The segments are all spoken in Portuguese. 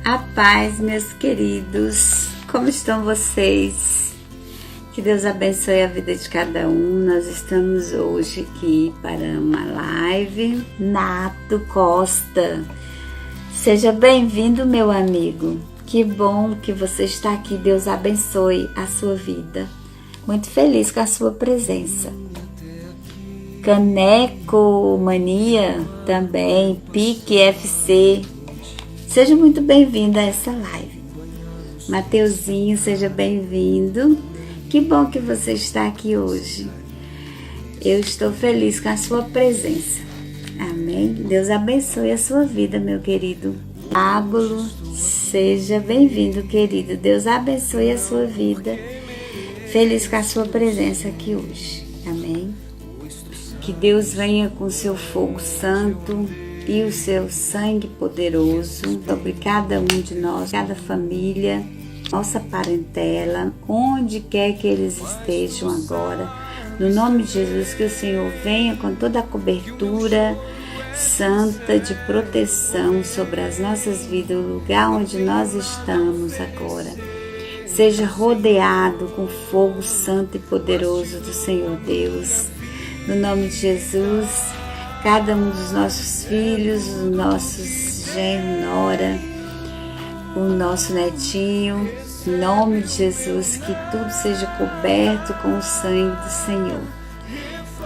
A paz, meus queridos, como estão vocês? Que Deus abençoe a vida de cada um. Nós estamos hoje aqui para uma live. Nato Costa, seja bem-vindo, meu amigo. Que bom que você está aqui. Deus abençoe a sua vida. Muito feliz com a sua presença. Caneco Mania também, Pique FC. Seja muito bem-vindo a essa live. Mateuzinho, seja bem-vindo. Que bom que você está aqui hoje. Eu estou feliz com a sua presença. Amém? Deus abençoe a sua vida, meu querido. Ábulo, seja bem-vindo, querido. Deus abençoe a sua vida. Feliz com a sua presença aqui hoje. Amém? Que Deus venha com seu fogo santo e o seu sangue poderoso sobre cada um de nós, cada família, nossa parentela, onde quer que eles estejam agora. No nome de Jesus, que o Senhor venha com toda a cobertura santa de proteção sobre as nossas vidas, o lugar onde nós estamos agora. Seja rodeado com fogo santo e poderoso do Senhor Deus. No nome de Jesus, cada um dos nossos filhos, os nossos genro, nora, o nosso netinho, em nome de Jesus, que tudo seja coberto com o sangue do Senhor.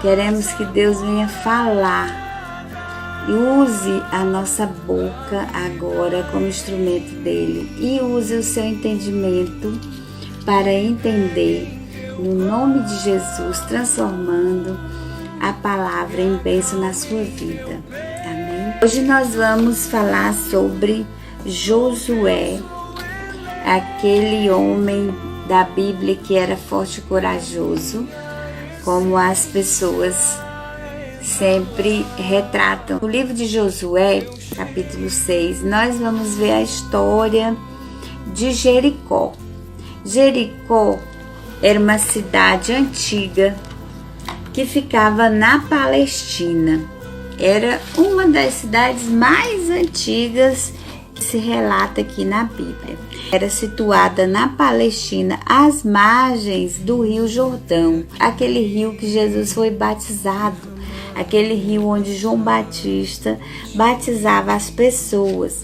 Queremos que Deus venha falar e use a nossa boca agora como instrumento dele e use o seu entendimento para entender, no nome de Jesus, transformando a palavra em bênção na sua vida. Amém? Hoje nós vamos falar sobre Josué, aquele homem da Bíblia que era forte e corajoso, como as pessoas sempre retratam. No livro de Josué, capítulo 6, nós vamos ver a história de Jericó. Jericó era uma cidade antiga que ficava na Palestina. Era uma das cidades mais antigas que se relata aqui na Bíblia. Era situada na Palestina, às margens do Rio Jordão, aquele rio que Jesus foi batizado, aquele rio onde João Batista batizava as pessoas.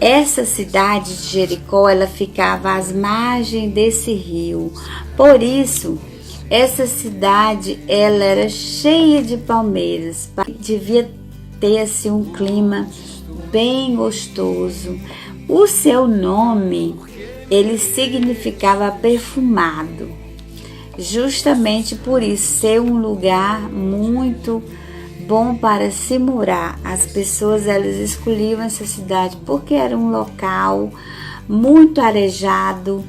Essa cidade de Jericó, ela ficava às margens desse rio. Por isso, essa cidade, ela era cheia de palmeiras. Devia ter assim, um clima bem gostoso. O seu nome, ele significava perfumado. Justamente por isso, ser um lugar muito bom para se morar. As pessoas, elas escolhiam essa cidade porque era um local muito arejado,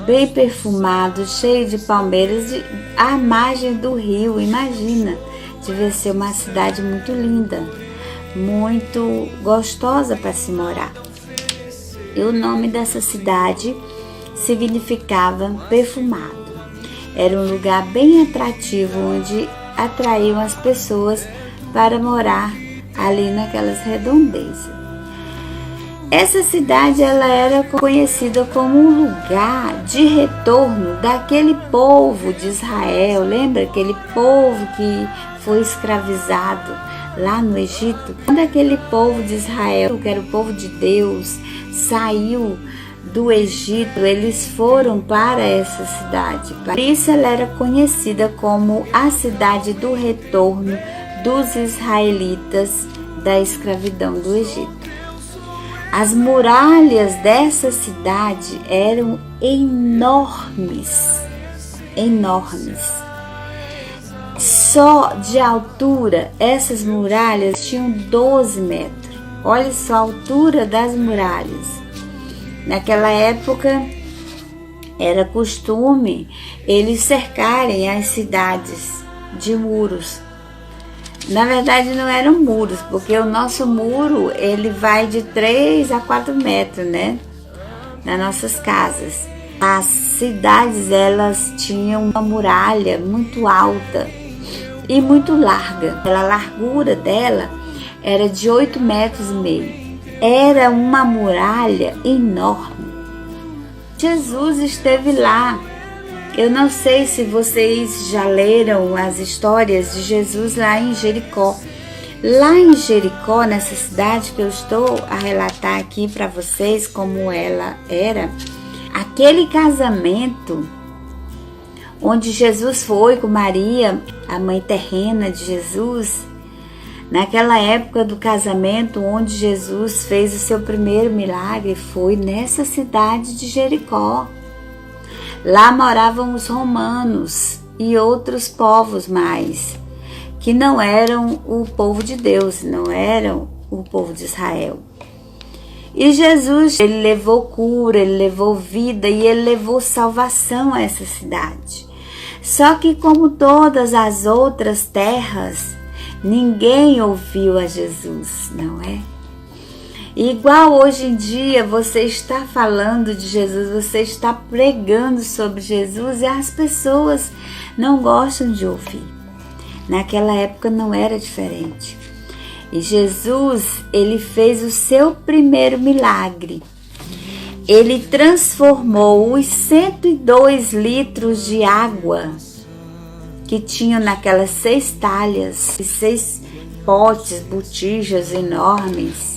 bem perfumado, cheio de palmeiras, à margem do rio. Imagina, devia ser uma cidade muito linda, muito gostosa para se morar. E o nome dessa cidade significava perfumado. Era um lugar bem atrativo, onde atraíam as pessoas para morar ali naquelas redondezas. Essa cidade, ela era conhecida como um lugar de retorno daquele povo de Israel. Lembra aquele povo que foi escravizado lá no Egito? Quando aquele povo de Israel, que era o povo de Deus, saiu do Egito, eles foram para essa cidade. Por isso ela era conhecida como a cidade do retorno dos israelitas da escravidão do Egito. As muralhas dessa cidade eram enormes, enormes. Só de altura, essas muralhas tinham 12 metros. Olha só a altura das muralhas. Naquela época, era costume eles cercarem as cidades de muros. Na verdade, não eram muros, porque o nosso muro, ele vai de 3 a 4 metros, né? Nas nossas casas. As cidades, elas tinham uma muralha muito alta e muito larga. A largura dela era de 8,5 metros. era uma muralha enorme. Jesus esteve lá. Eu não sei se vocês já leram as histórias de Jesus lá em Jericó. Lá em Jericó, nessa cidade que eu estou a relatar aqui para vocês como ela era, aquele casamento onde Jesus foi com Maria, a mãe terrena de Jesus, naquela época do casamento onde Jesus fez o seu primeiro milagre, foi nessa cidade de Jericó. Lá moravam os romanos e outros povos mais, que não eram o povo de Deus, não eram o povo de Israel. E Jesus, ele levou cura, ele levou vida e ele levou salvação a essa cidade. Só que como todas as outras terras, ninguém ouviu a Jesus, não é? Igual hoje em dia você está falando de Jesus, você está pregando sobre Jesus e as pessoas não gostam de ouvir. Naquela época não era diferente. E Jesus, ele fez o seu primeiro milagre. Ele transformou os 102 litros de água que tinham naquelas 6 talhas, 6 potes, botijas enormes.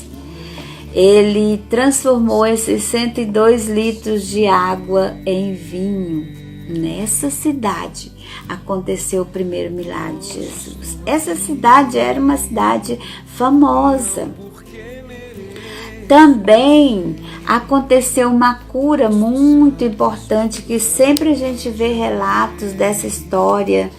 Ele transformou esses 102 litros de água em vinho. Nessa cidade aconteceu o primeiro milagre de Jesus. Essa cidade era uma cidade famosa. Também aconteceu uma cura muito importante, que sempre a gente vê relatos dessa história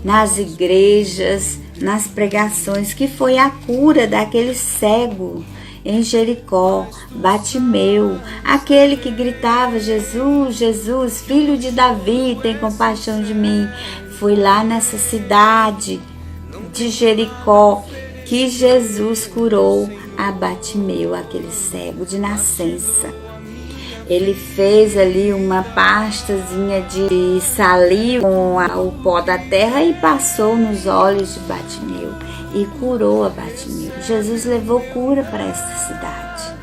nas igrejas, nas pregações, que foi a cura daquele cego em Jericó, Batimeu, aquele que gritava: Jesus, Jesus, filho de Davi, tem compaixão de mim. Foi lá nessa cidade de Jericó que Jesus curou a Batimeu, aquele cego de nascença. Ele fez ali uma pastazinha de saliva com o pó da terra e passou nos olhos de Batimeu e curou a Batimeu. Jesus levou cura para essa cidade.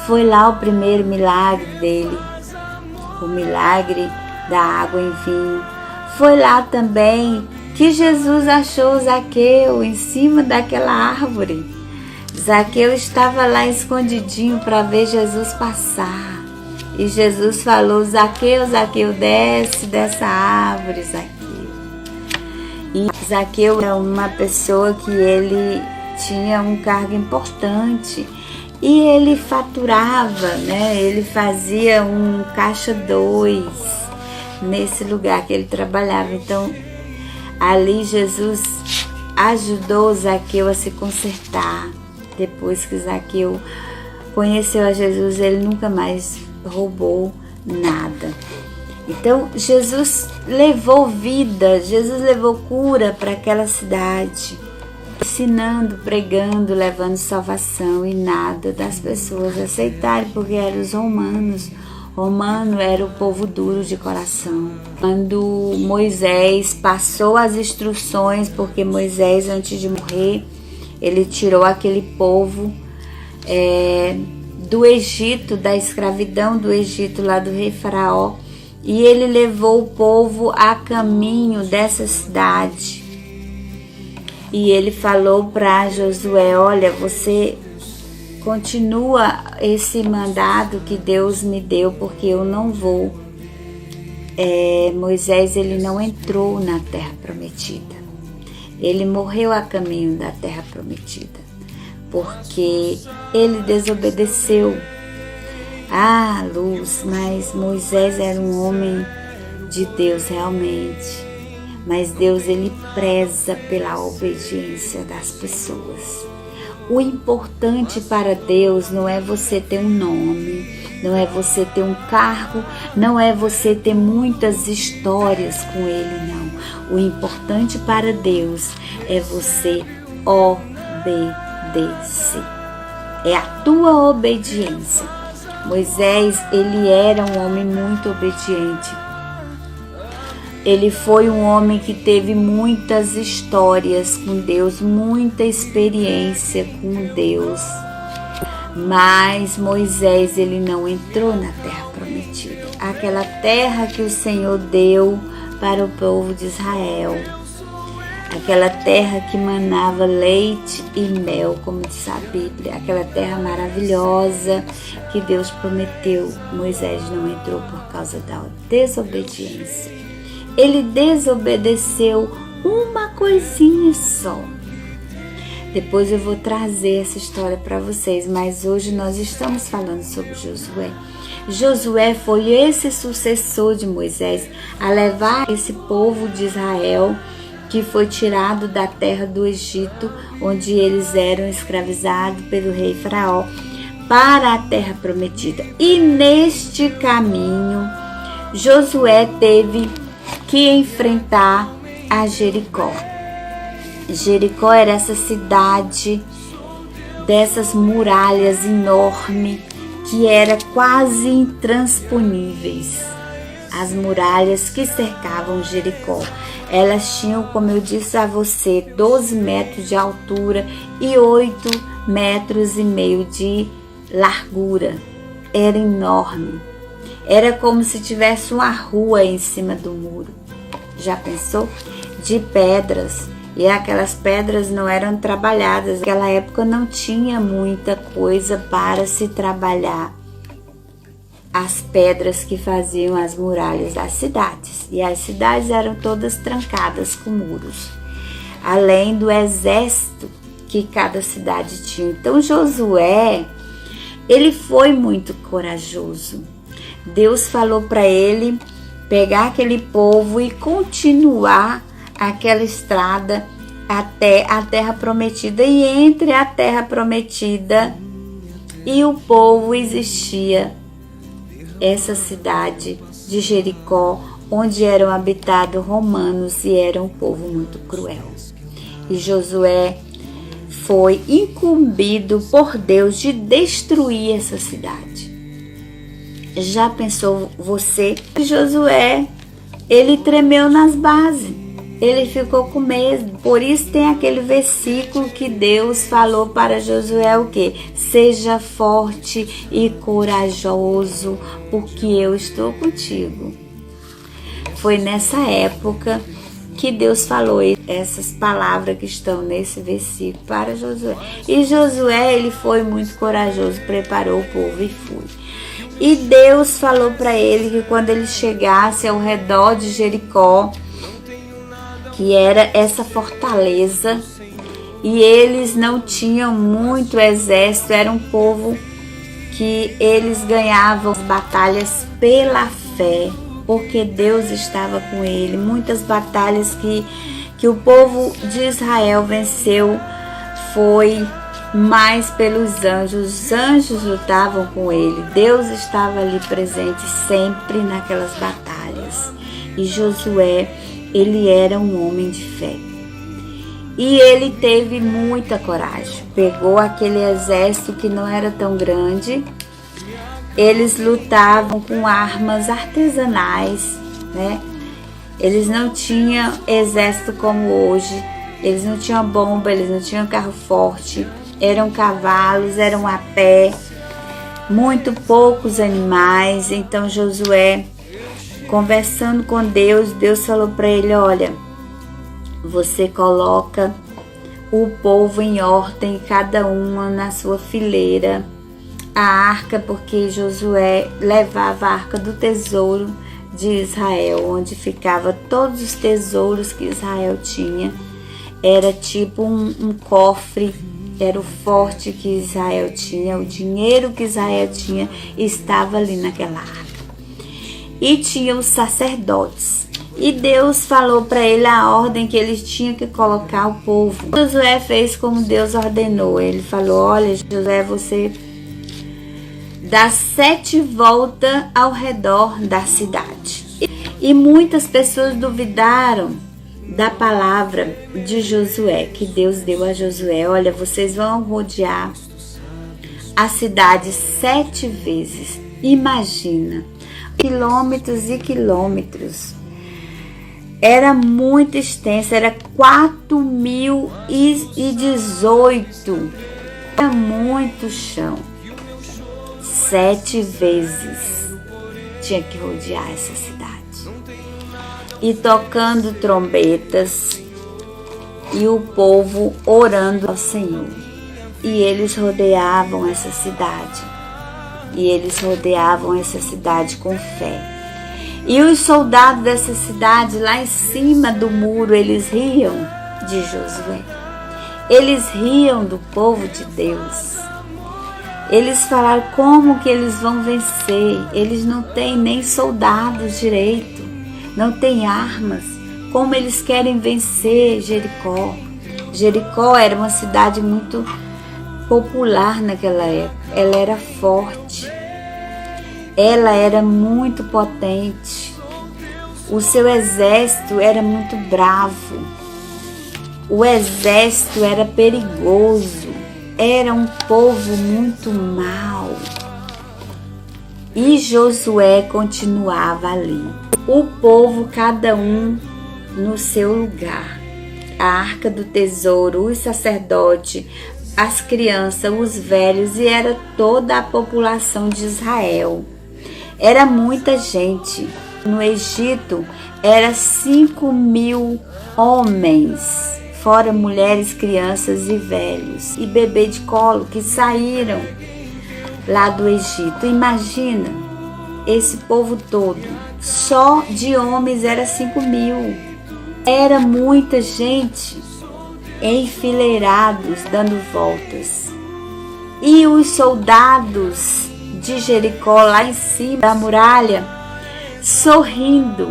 Foi lá o primeiro milagre dele, o milagre da água em vinho. Foi lá também que Jesus achou Zaqueu em cima daquela árvore. Zaqueu estava lá escondidinho para ver Jesus passar. E Jesus falou: Zaqueu, Zaqueu, desce dessa árvore, Zaqueu. E Zaqueu era uma pessoa que ele tinha um cargo importante. E ele faturava, né? Ele fazia um caixa 2 nesse lugar que ele trabalhava. Então, ali Jesus ajudou Zaqueu a se consertar. Depois que Zaqueu conheceu a Jesus, ele nunca mais roubou nada. Então, Jesus levou vida, Jesus levou cura para aquela cidade, ensinando, pregando, levando salvação, e nada das pessoas aceitarem, porque eram os romanos. Romano era o povo duro de coração. Quando Moisés passou as instruções, porque Moisés, antes de morrer, ele tirou aquele povo do Egito, da escravidão do Egito, lá do rei Faraó, e ele levou o povo a caminho dessa cidade. E ele falou para Josué: olha, você continua esse mandado que Deus me deu, porque eu não vou. Moisés, ele não entrou na terra prometida. Ele morreu a caminho da terra prometida, porque ele desobedeceu. Luz, mas Moisés era um homem de Deus realmente. Mas Deus, ele preza pela obediência das pessoas. O importante para Deus não é você ter um nome, não é você ter um cargo, não é você ter muitas histórias com Ele, não. O importante para Deus é você obedecer. É a tua obediência. Moisés, ele era um homem muito obediente. Ele foi um homem que teve muitas histórias com Deus, muita experiência com Deus. Mas Moisés, ele não entrou na terra prometida, aquela terra que o Senhor deu para o povo de Israel, aquela terra que manava leite e mel, como diz a Bíblia, aquela terra maravilhosa que Deus prometeu. Moisés não entrou por causa da desobediência. Ele desobedeceu uma coisinha só. Depois eu vou trazer essa história para vocês, mas hoje nós estamos falando sobre Josué. Josué foi esse sucessor de Moisés a levar esse povo de Israel, que foi tirado da terra do Egito, onde eles eram escravizados pelo rei Faraó, para a terra prometida. E neste caminho, Josué teve que enfrentar a Jericó. Jericó era essa cidade dessas muralhas enormes que eram quase intransponíveis. As muralhas que cercavam Jericó, elas tinham, como eu disse a você, 12 metros de altura e 8,5 metros de largura. Era enorme. Era como se tivesse uma rua em cima do muro. Já pensou? De pedras. E aquelas pedras não eram trabalhadas. Naquela época não tinha muita coisa para se trabalhar as pedras que faziam as muralhas das cidades. E as cidades eram todas trancadas com muros, além do exército que cada cidade tinha. Então Josué, ele foi muito corajoso. Deus falou para ele pegar aquele povo e continuar aquela estrada até a terra prometida. E entre a terra prometida e o povo existia essa cidade de Jericó, onde eram habitados romanos e era um povo muito cruel. E Josué foi incumbido por Deus de destruir essa cidade. Já pensou você? Josué, ele tremeu nas bases. Ele ficou com medo. Por isso tem aquele versículo que Deus falou para Josué o quê? Seja forte e corajoso, porque eu estou contigo. Foi nessa época que Deus falou essas palavras que estão nesse versículo para Josué. E Josué, ele foi muito corajoso, preparou o povo e foi. E Deus falou para ele que quando ele chegasse ao redor de Jericó, que era essa fortaleza, e eles não tinham muito exército, era um povo que eles ganhavam as batalhas pela fé, porque Deus estava com ele. Muitas batalhas que o povo de Israel venceu foi mais pelos anjos. Os anjos lutavam com ele, Deus estava ali presente sempre naquelas batalhas. E Josué, ele era um homem de fé. E ele teve muita coragem. Pegou aquele exército que não era tão grande. Eles lutavam com armas artesanais, né? Eles não tinham exército como hoje. Eles não tinham bomba, eles não tinham carro forte. Eram cavalos, eram a pé. Muito poucos animais. Então Josué, conversando com Deus, Deus falou para ele: olha, você coloca o povo em ordem, cada uma na sua fileira. A arca, porque Josué levava a arca do tesouro de Israel, onde ficava todos os tesouros que Israel tinha. Era tipo um cofre, era o forte que Israel tinha, o dinheiro que Israel tinha estava ali naquela arca. E tinha os sacerdotes. E Deus falou para ele a ordem que eles tinham que colocar o povo. Josué fez como Deus ordenou. Ele falou: olha, Josué, você dá 7 voltas ao redor da cidade. E muitas pessoas duvidaram da palavra de Josué, que Deus deu a Josué. Olha, vocês vão rodear a cidade 7 vezes. Imagina, quilômetros e quilômetros. Era muito extensa, era 4.018. Era muito chão. 7 vezes tinha que rodear essa cidade. E tocando trombetas, e o povo orando ao Senhor. E eles rodeavam essa cidade. E eles rodeavam essa cidade com fé. E os soldados dessa cidade, lá em cima do muro, eles riam de Josué. Eles riam do povo de Deus. Eles falaram como que eles vão vencer. Eles não têm nem soldados direito. Não têm armas. Como eles querem vencer Jericó? Jericó era uma cidade muito popular naquela época. Ela era forte. Ela era muito potente. O seu exército era muito bravo. O exército era perigoso. Era um povo muito mau. E Josué continuava ali. O povo, cada um no seu lugar. A arca do tesouro, os sacerdotes, as crianças, os velhos, e era toda a população de Israel. Era muita gente. No Egito, era 5.000 homens, fora mulheres, crianças e velhos, e bebê de colo que saíram lá do Egito. Imagina esse povo todo. Só de homens era 5.000. Era muita gente enfileirados, dando voltas. E os soldados de Jericó, lá em cima da muralha, sorrindo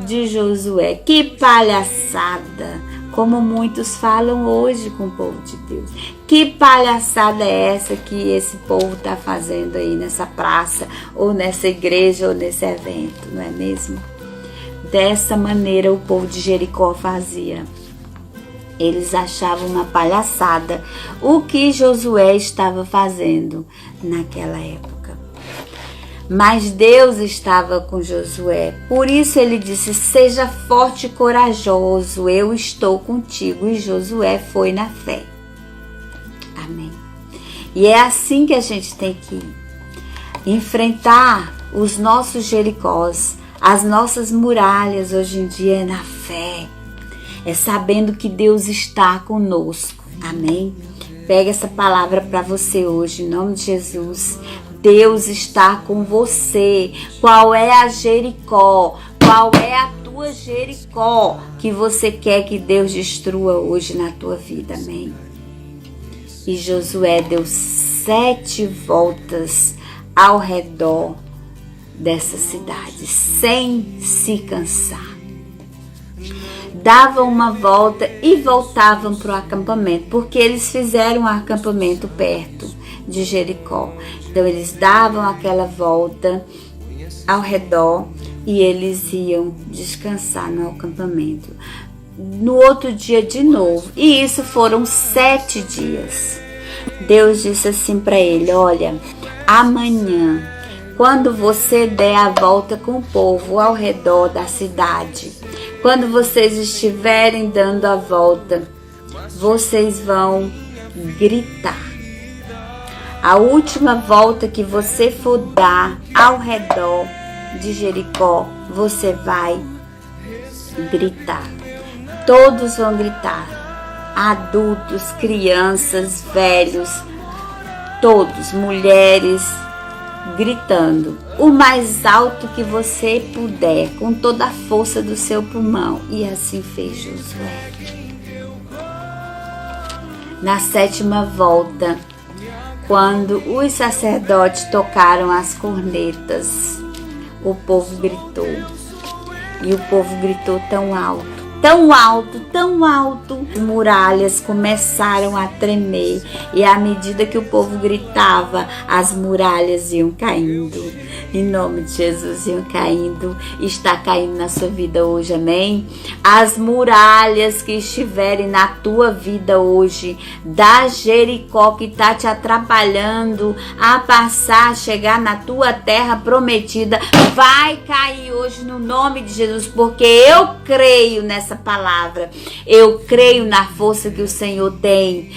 de Josué. Que palhaçada! Como muitos falam hoje com o povo de Deus. Que palhaçada é essa que esse povo está fazendo aí nessa praça, ou nessa igreja, ou nesse evento, não é mesmo? Dessa maneira o povo de Jericó fazia. Eles achavam uma palhaçada o que Josué estava fazendo naquela época. Mas Deus estava com Josué. Por isso ele disse: seja forte e corajoso, eu estou contigo. E Josué foi na fé. Amém. E é assim que a gente tem que enfrentar os nossos Jericós, as nossas muralhas hoje em dia, é na fé. É sabendo que Deus está conosco. Amém? Pega essa palavra para você hoje, em nome de Jesus. Deus está com você. Qual é a Jericó? Qual é a tua Jericó que você quer que Deus destrua hoje na tua vida? Amém? E Josué deu 7 voltas ao redor dessa cidade, sem se cansar. Davam uma volta e voltavam para o acampamento, porque eles fizeram um acampamento perto de Jericó. Então eles davam aquela volta ao redor e eles iam descansar no acampamento. No outro dia de novo, e isso foram 7 dias. Deus disse assim para ele: olha, amanhã, quando você der a volta com o povo ao redor da cidade, quando vocês estiverem dando a volta, vocês vão gritar. A última volta que você for dar ao redor de Jericó, você vai gritar. Todos vão gritar. Adultos, crianças, velhos, todos, mulheres, gritando o mais alto que você puder, com toda a força do seu pulmão. E assim fez Josué. Na 7ª volta, quando os sacerdotes tocaram as cornetas, o povo gritou. E o povo gritou tão alto, tão alto, tão alto. As muralhas começaram a tremer. E à medida que o povo gritava, as muralhas iam caindo. Em nome de Jesus, iam caindo. Está caindo na sua vida hoje, amém? As muralhas que estiverem na tua vida hoje, da Jericó que está te atrapalhando a passar, a chegar na tua terra prometida, vai cair hoje no nome de Jesus, porque eu creio nessa palavra. Eu creio na força que o Senhor tem.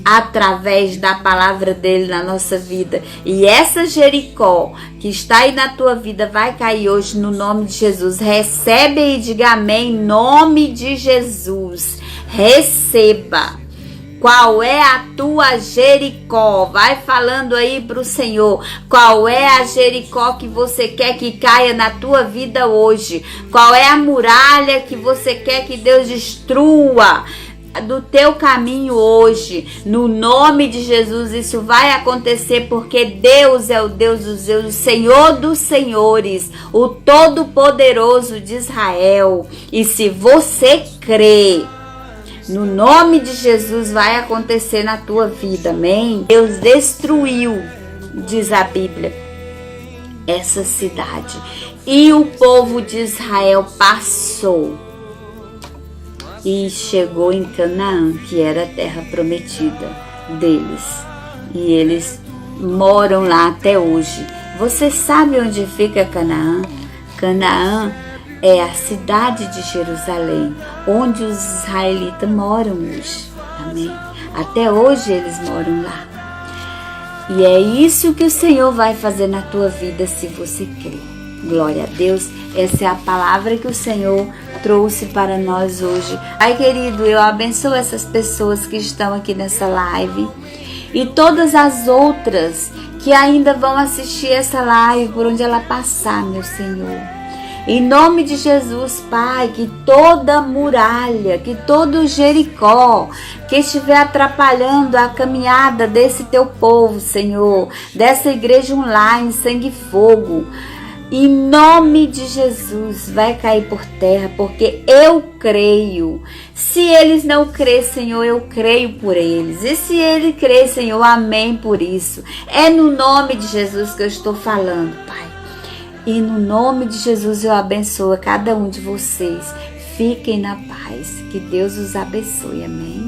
através da palavra dele na nossa vida. E essa Jericó que está aí na tua vida vai cair hoje no nome de Jesus. Recebe e diga amém em nome de Jesus. Receba. Qual é a tua Jericó? Vai falando aí pro Senhor. Qual é a Jericó que você quer que caia na tua vida hoje? Qual é a muralha que você quer que Deus destrua do teu caminho hoje? No nome de Jesus isso vai acontecer, porque Deus é o Deus dos deuses, o Senhor dos senhores, o Todo-Poderoso de Israel. E se você crê, no nome de Jesus vai acontecer na tua vida, amém? Deus destruiu, diz a Bíblia, essa cidade, e o povo de Israel passou e chegou em Canaã, que era a terra prometida deles, e eles moram lá até hoje. Você sabe onde fica Canaã? Canaã é a cidade de Jerusalém, onde os israelitas moram hoje, amém? Até hoje eles moram lá. E é isso que o Senhor vai fazer na tua vida se você crer. Glória a Deus, essa é a palavra que o Senhor trouxe para nós hoje. Ai, querido, eu abençoo essas pessoas que estão aqui nessa live e todas as outras que ainda vão assistir essa live por onde ela passar, meu Senhor. Em nome de Jesus, Pai, que toda muralha, que todo Jericó que estiver atrapalhando a caminhada desse teu povo, Senhor, dessa igreja online, Sangue e Fogo, em nome de Jesus, vai cair por terra, porque eu creio. Se eles não crêem, Senhor, eu creio por eles. E se ele crê, Senhor, amém por isso. É no nome de Jesus que eu estou falando, Pai. E no nome de Jesus eu abençoo a cada um de vocês. Fiquem na paz. Que Deus os abençoe. Amém.